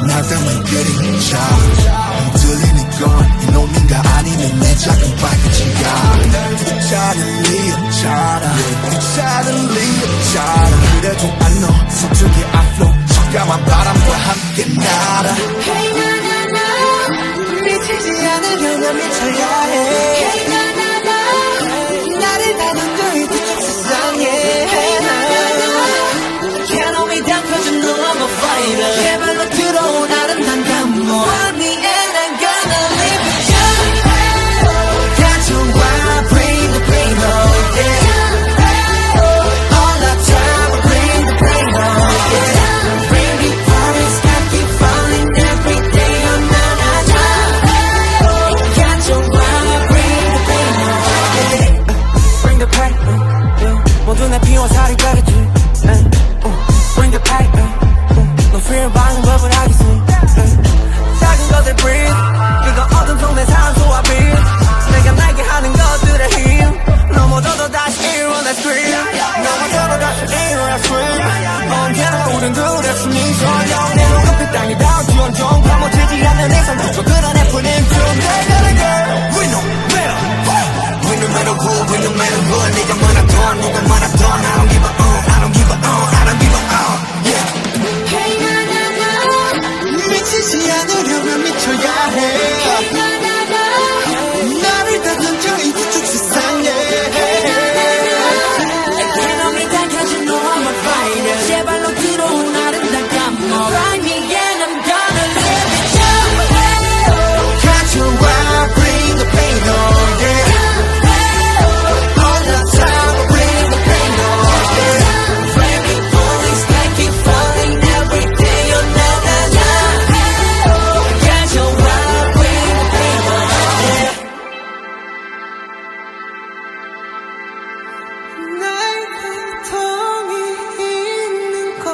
날 때문에 그리는 자 흔들리는 건 이놈인가 아니면 내 작은 발끝인가 다른 리 없잖아 다른 리 없잖아 그래도 안 너 서툴게 앞으로 차가운 바람과 함께 날아 Hey 나나나 미치지 않으려면 미쳐야 해 Hey 나나나 나를 다듬고 있는 세상에 Hey 나나나 Can't hold me down cause you know I'm a fighter 제발로 들어온 아름다운 감동 Find me and I'm gonna live with you 가져와 bring the pain oh yeah All the time bring the pain oh yeah Bring me promise I keep falling every day oh na na na 가져와 bring the pain oh yeah Bring the pain yeah 모두 내 피와 살이 되겠지 Bring the pain 너 fear 방법을 하겠어 작은 것들 breathe 이거 어둠 속 내 산소와 breathe 내가 날게 하는 것들의 힘 넘어져도 다시 일어나 scream 넘어져도 다시 일어나 scream 언제나 우린 둘의 숨이 쉬어요 내 눈앞에 땅이 닿은 지원종 파묻히지 않는 이상 저 그런 예쁜인 중 We no matter We no matter who We no matter what 네가 많아던 누가 많아던 I don't give a I don't give a I don't give a yeah Hey 나나나 미치지 않으려면 미쳐야 해 Hey 나나나 나를 다듬죠 이 구축 세상에 Hey 나나나 에코노미 당겨진 너 I'm a fighter 제발로 들어온 아름다운 감동 Find me and I'm gonna live with you 가져와 bring the pain oh yeah All the time bring the pain oh yeah Bring me always like keep falling every day oh na na na 가져와 bring the pain oh yeah 날 고통이 있는 곳